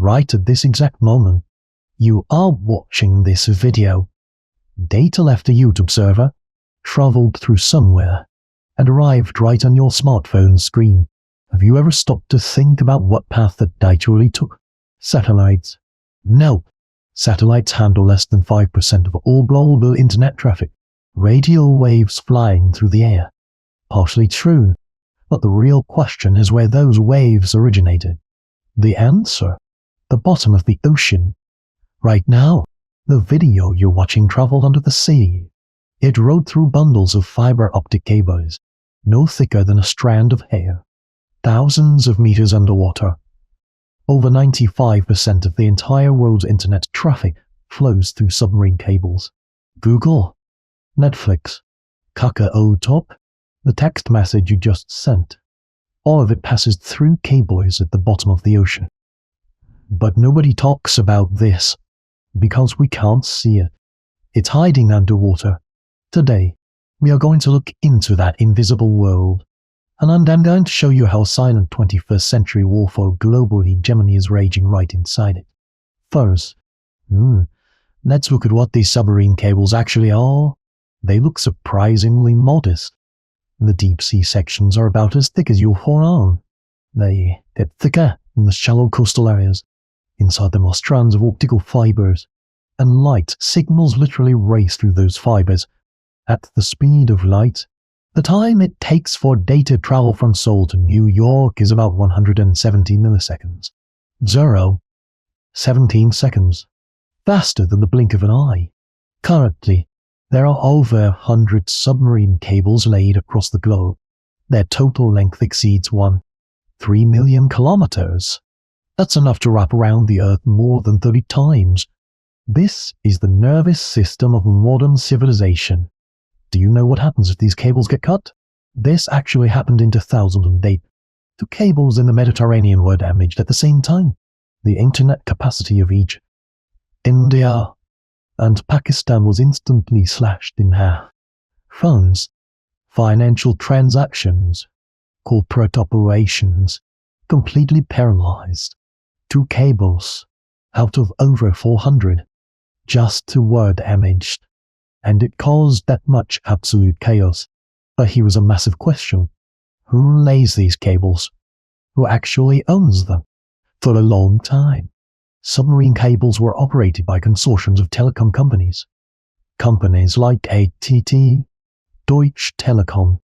right at this exact moment. You are watching this video. Data left a YouTube server, traveled through somewhere, and arrived right on your smartphone screen. Have you ever stopped to think about what path that data really took? Satellites. No. Satellites handle less than 5% of all global internet traffic. Radio waves flying through the air. Partially true, but the real question is where those waves originated. The answer? The bottom of the ocean. Right now, the video you're watching traveled under the sea. It rode through bundles of fiber optic cables, no thicker than a strand of hair, thousands of meters underwater. Over 95% of the entire world's internet traffic flows through submarine cables. Google, Netflix, Kakao, the text message you just sent. All of it passes through cables at the bottom of the ocean. But nobody talks about this, because we can't see it. It's hiding underwater. Today, we are going to look into that invisible world, and I'm then going to show you how silent 21st century warfare global hegemony is raging right inside it. First, let's look at what these submarine cables actually are. They look surprisingly modest. The deep sea sections are about as thick as your forearm. They get thicker in the shallow coastal areas. Inside them are strands of optical fibers, and light signals literally race through those fibers at the speed of light. The time it takes for data to travel from Seoul to New York is about 170 milliseconds. 17 seconds. Faster than the blink of an eye. Currently, there are over 100 submarine cables laid across the globe. Their total length exceeds 3 million kilometers. That's enough to wrap around the Earth more than 30 times. This is the nervous system of modern civilization. Do you know what happens if these cables get cut? This actually happened in 2008. 2 cables in the Mediterranean were damaged at the same time. The internet capacity of each, India and Pakistan, was instantly slashed in half. Phones, financial transactions, corporate operations, completely paralyzed. 2 cables out of over 400 just were damaged, and it caused that much absolute chaos. But here is a massive question. Who lays these cables? Who actually owns them? For a long time, submarine cables were operated by consortiums of telecom companies. Companies like AT&T, Deutsche Telekom,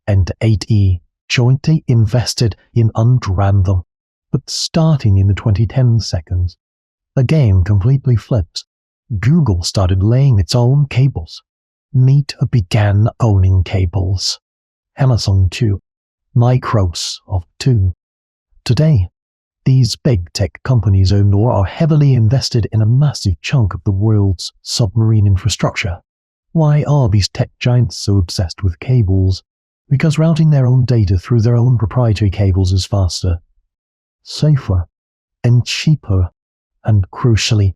and 8E jointly invested in and ran them. But starting in the 2010 seconds, the game completely flipped. Google started laying its own cables. Meta began owning cables. Amazon too. Microsoft too. Today, these big tech companies own or are heavily invested in a massive chunk of the world's submarine infrastructure. Why are these tech giants so obsessed with cables? Because routing their own data through their own proprietary cables is faster, safer, and cheaper, and crucially,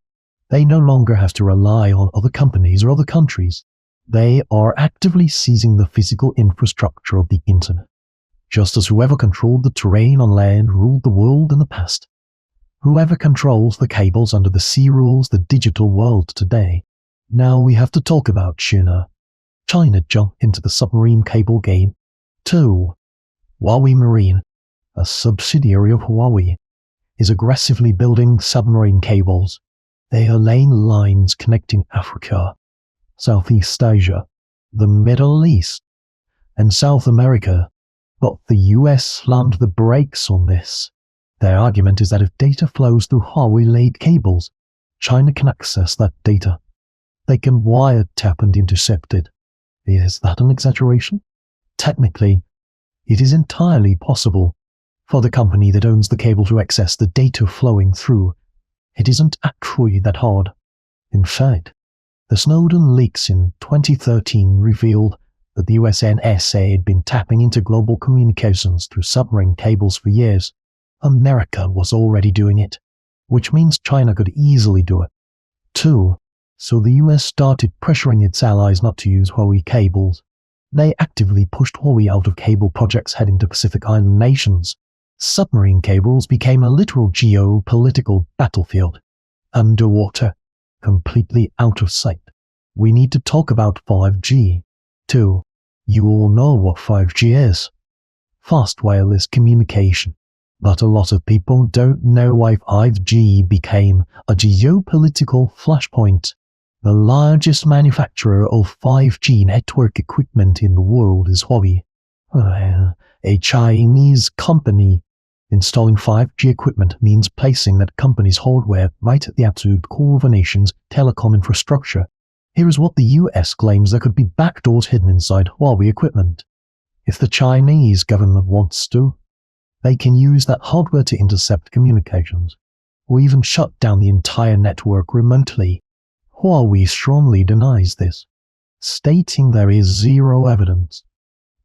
they no longer have to rely on other companies or other countries. They are actively seizing the physical infrastructure of the internet, just as whoever controlled the terrain on land ruled the world in the past. Whoever controls the cables under the sea rules the digital world today. Now we have to talk about China. China jumped into the submarine cable game. 2. Huawei Marine, a subsidiary of Huawei, is aggressively building submarine cables. They are laying lines connecting Africa, Southeast Asia, the Middle East, and South America, but the US slammed the brakes on this. Their argument is that if data flows through Huawei-laid cables, China can access that data. They can wiretap and intercept it. Is that an exaggeration? Technically, it is entirely possible for the company that owns the cable to access the data flowing through. It isn't actually that hard. In fact, the Snowden leaks in 2013 revealed that the US NSA had been tapping into global communications through submarine cables for years. America was already doing it, which means China could easily do it, too. So the US started pressuring its allies not to use Huawei cables. They actively pushed Huawei out of cable projects heading to Pacific Island nations. Submarine cables became a literal geopolitical battlefield. Underwater, completely out of sight. We need to talk about 5G, too. You all know what 5G is. Fast wireless communication. But a lot of people don't know why 5G became a geopolitical flashpoint. The largest manufacturer of 5G network equipment in the world is Huawei, a Chinese company. Installing 5G equipment means placing that company's hardware right at the absolute core of a nation's telecom infrastructure. Here is what the US claims there could be backdoors hidden inside Huawei equipment. If the Chinese government wants to, they can use that hardware to intercept communications, or even shut down the entire network remotely. Huawei strongly denies this, stating there is zero evidence.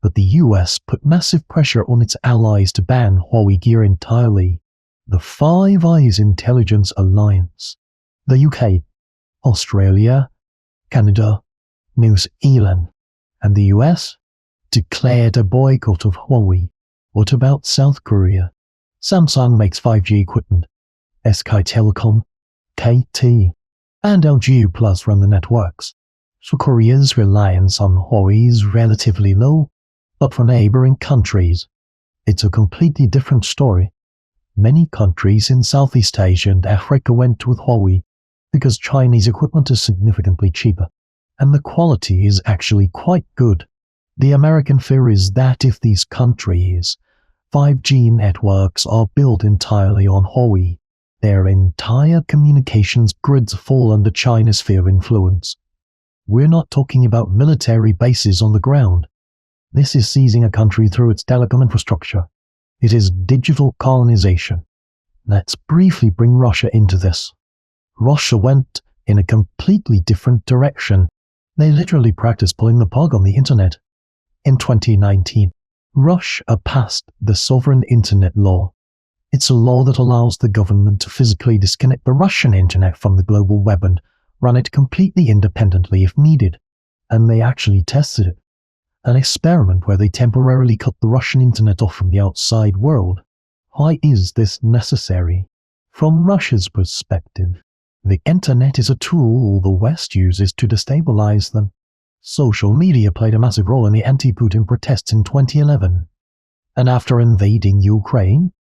But the US put massive pressure on its allies to ban Huawei gear entirely. The Five Eyes Intelligence Alliance, the UK, Australia, Canada, New Zealand, and the US declared a boycott of Huawei. What about South Korea? Samsung makes 5G equipment. SK Telecom, KT, and LG Plus run the networks. So Korea's reliance on Huawei is relatively low, but for neighboring countries, it's a completely different story. Many countries in Southeast Asia and Africa went with Huawei because Chinese equipment is significantly cheaper, and the quality is actually quite good. The American fear is that if these countries' 5G networks are built entirely on Huawei, their entire communications grids fall under China's sphere of influence. We're not talking about military bases on the ground. This is seizing a country through its telecom infrastructure. It is digital colonization. Let's briefly bring Russia into this. Russia went in a completely different direction. They literally practiced pulling the plug on the internet. In 2019, Russia passed the Sovereign Internet Law. It's a law that allows the government to physically disconnect the Russian internet from the global web and run it completely independently if needed. And they actually tested it. An experiment where they temporarily cut the Russian internet off from the outside world. Why is this necessary? From Russia's perspective, the internet is a tool the West uses to destabilize them. Social media played a massive role in the anti-Putin protests in 2011. And after invading Ukraine,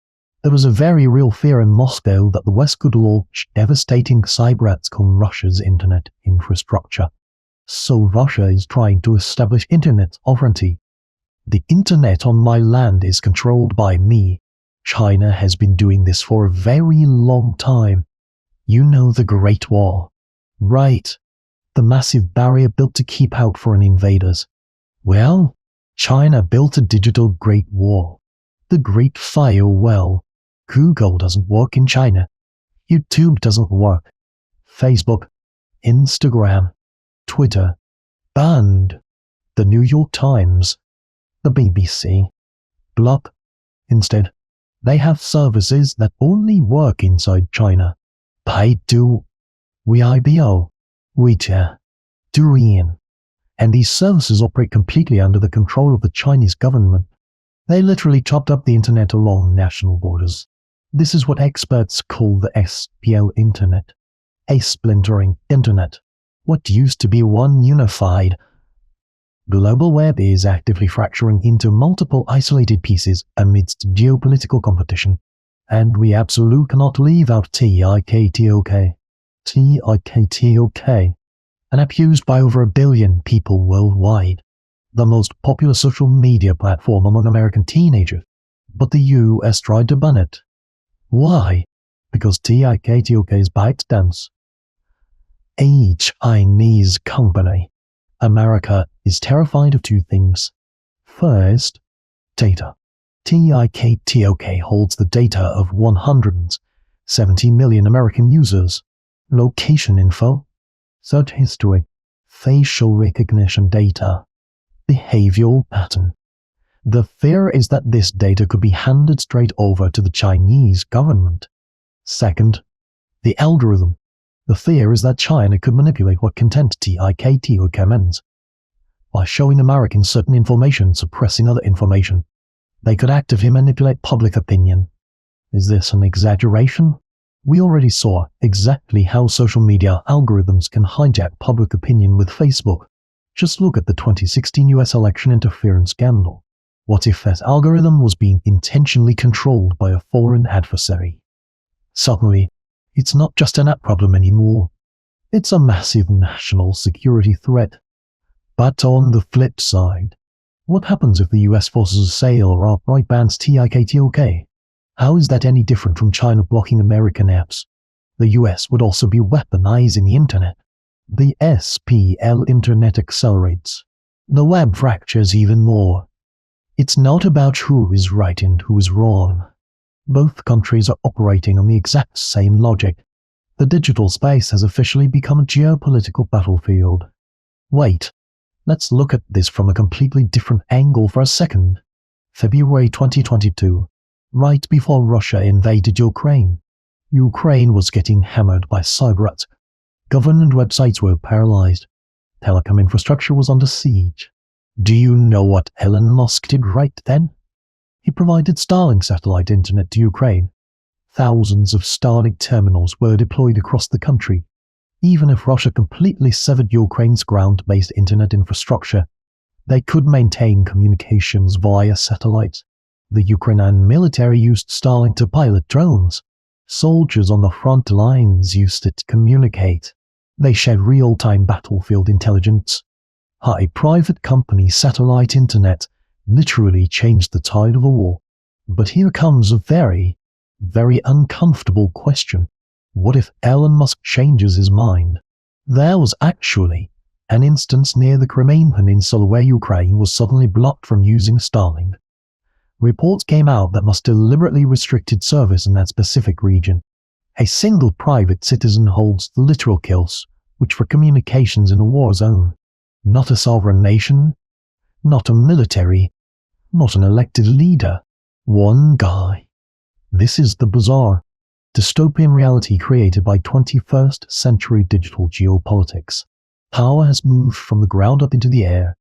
there was a very real fear in Moscow that the West could launch devastating cyberattacks on Russia's internet infrastructure. So Russia is trying to establish internet sovereignty. The internet on my land is controlled by me. China has been doing this for a very long time. You know the Great Wall, right? The massive barrier built to keep out foreign invaders. Well, China built a digital Great Wall, the Great Firewall. Google doesn't work in China. YouTube doesn't work. Facebook, Instagram, Twitter, banned. The New York Times, the BBC, block. Instead, they have services that only work inside China. Baidu, Weibo, WeChat, Douyin, and these services operate completely under the control of the Chinese government. They literally chopped up the internet along national borders. This is what experts call the SPL internet, a splintering internet. What used to be one unified global web is actively fracturing into multiple isolated pieces amidst geopolitical competition. And we absolutely cannot leave out TikTok. TikTok, an app used by over 1 billion people worldwide, the most popular social media platform among American teenagers. But the US tried to ban it. Why? Because TikTok is ByteDance, a Chinese company. America is terrified of two things. First, data. TikTok holds the data of 170 million American users. Location info, search history, facial recognition data, behavioral pattern. The fear is that this data could be handed straight over to the Chinese government. Second, the algorithm. The fear is that China could manipulate what content TikTok recommends by showing Americans certain information, suppressing other information. They could actively manipulate public opinion. Is this an exaggeration? We already saw exactly how social media algorithms can hijack public opinion with Facebook. Just look at the 2016 US election interference scandal. What if that algorithm was being intentionally controlled by a foreign adversary? Suddenly, it's not just an app problem anymore. It's a massive national security threat. But on the flip side, what happens if the US forces a sale or outright bans TikTok? How is that any different from China blocking American apps? The US would also be weaponizing the internet. The SPL internet accelerates. The web fractures even more. It's not about who is right and who is wrong. Both countries are operating on the exact same logic. The digital space has officially become a geopolitical battlefield. Wait, let's look at this from a completely different angle for a second. February 2022, right before Russia invaded Ukraine. Ukraine was getting hammered by cyber-attacks. Government websites were paralyzed. Telecom infrastructure was under siege. Do you know what Elon Musk did right then? He provided Starlink satellite internet to Ukraine. Thousands of Starlink terminals were deployed across the country. Even if Russia completely severed Ukraine's ground-based internet infrastructure, they could maintain communications via satellite. The Ukrainian military used Starlink to pilot drones. Soldiers on the front lines used it to communicate. They shared real-time battlefield intelligence. A private company satellite internet literally changed the tide of a war. But here comes a very uncomfortable question. What if Elon Musk changes his mind? There was actually an instance near the Crimean Peninsula where Ukraine was suddenly blocked from using Starlink. Reports came out that Musk deliberately restricted service in that specific region. A single private citizen holds the literal kills, which for communications in a war zone. Not a sovereign nation, not a military, not an elected leader. One guy. This is the bizarre, dystopian reality created by 21st century digital geopolitics. Power has moved from the ground up into the air,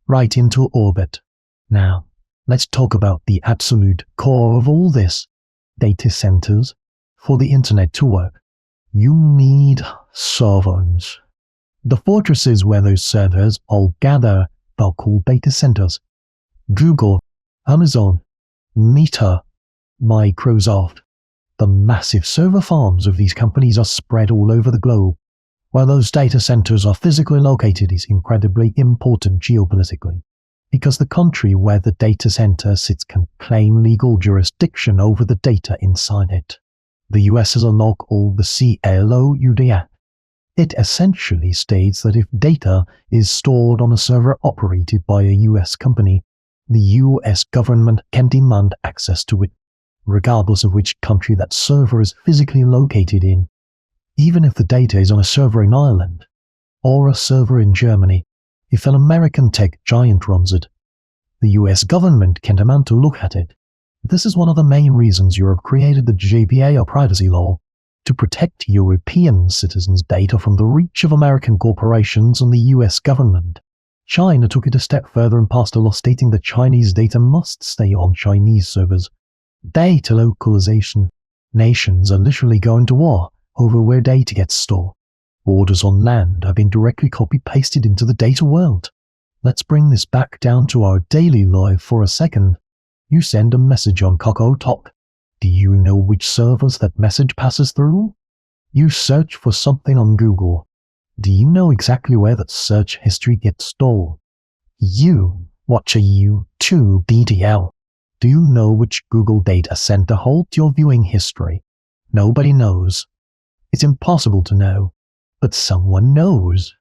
right into orbit. Now, let's talk about the absolute core of all this. Data centers. For the internet to work, you need servers. The fortresses where those servers all gather are called data centers. Google, Amazon, Meta, Microsoft. The massive server farms of these companies are spread all over the globe. Where those data centers are physically located is incredibly important geopolitically, because the country where the data center sits can claim legal jurisdiction over the data inside it. The US has a law called the CLOUD Act. It essentially states that if data is stored on a server operated by a US company, the US government can demand access to it, regardless of which country that server is physically located in. Even if the data is on a server in Ireland, or a server in Germany, if an American tech giant runs it, the US government can demand to look at it. This is one of the main reasons Europe created the GDPR or privacy law, to protect European citizens' data from the reach of American corporations and the US government. China took it a step further and passed a law stating that Chinese data must stay on Chinese servers. Data localization. Nations are literally going to war over where data gets stored. Borders on land have been directly copy-pasted into the data world. Let's bring this back down to our daily life for a second. You send a message on KakaoTalk. Do you know which servers that message passes through? You search for something on Google. Do you know exactly where that search history gets stored? You watch a YouTube video. Do you know which Google data center holds your viewing history? Nobody knows. It's impossible to know, but someone knows.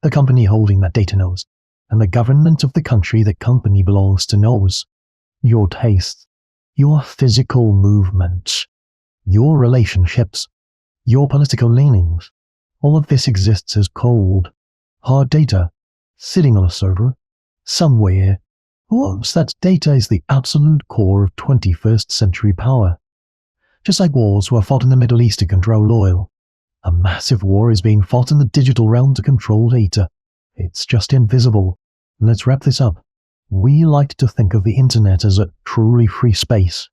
The company holding that data knows, and the government of the country the company belongs to knows. Your tastes, your physical movements, your relationships, your political leanings, all of this exists as cold, hard data, sitting on a server, somewhere. Whoops, that data is the absolute core of 21st century power. Just like wars were fought in the Middle East to control oil, a massive war is being fought in the digital realm to control data. It's just invisible. Let's wrap this up. We like to think of the internet as a truly free space,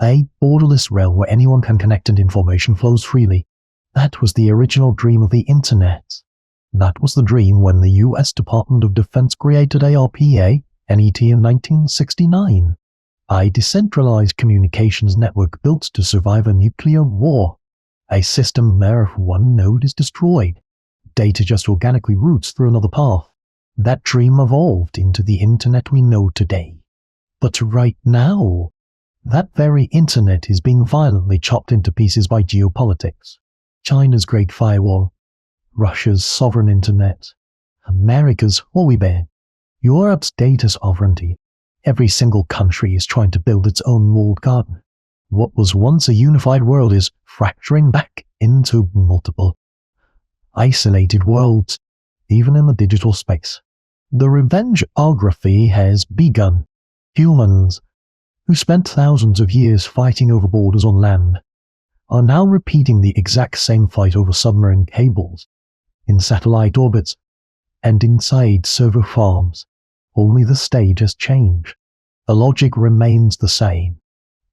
a borderless realm where anyone can connect and information flows freely. That was the original dream of the internet. That was the dream when the US Department of Defense created ARPA NET in 1969, a decentralized communications network built to survive a nuclear war, a system where if one node is destroyed, data just organically routes through another path. That dream evolved into the internet we know today. But right now, that very internet is being violently chopped into pieces by geopolitics. China's Great Firewall, Russia's sovereign internet, America's Huawei ban, Europe's data sovereignty. Every single country is trying to build its own walled garden. What was once a unified world is fracturing back into multiple, isolated worlds, even in the digital space. The revengeography has begun. Humans, who spent thousands of years fighting over borders on land, are now repeating the exact same fight over submarine cables, in satellite orbits, and inside server farms. Only the stage has changed. The logic remains the same.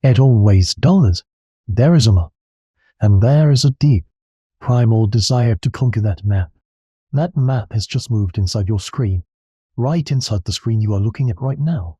It always does. There is a map, and there is a deep, primal desire to conquer that map. That map has just moved inside your screen, right inside the screen you are looking at right now.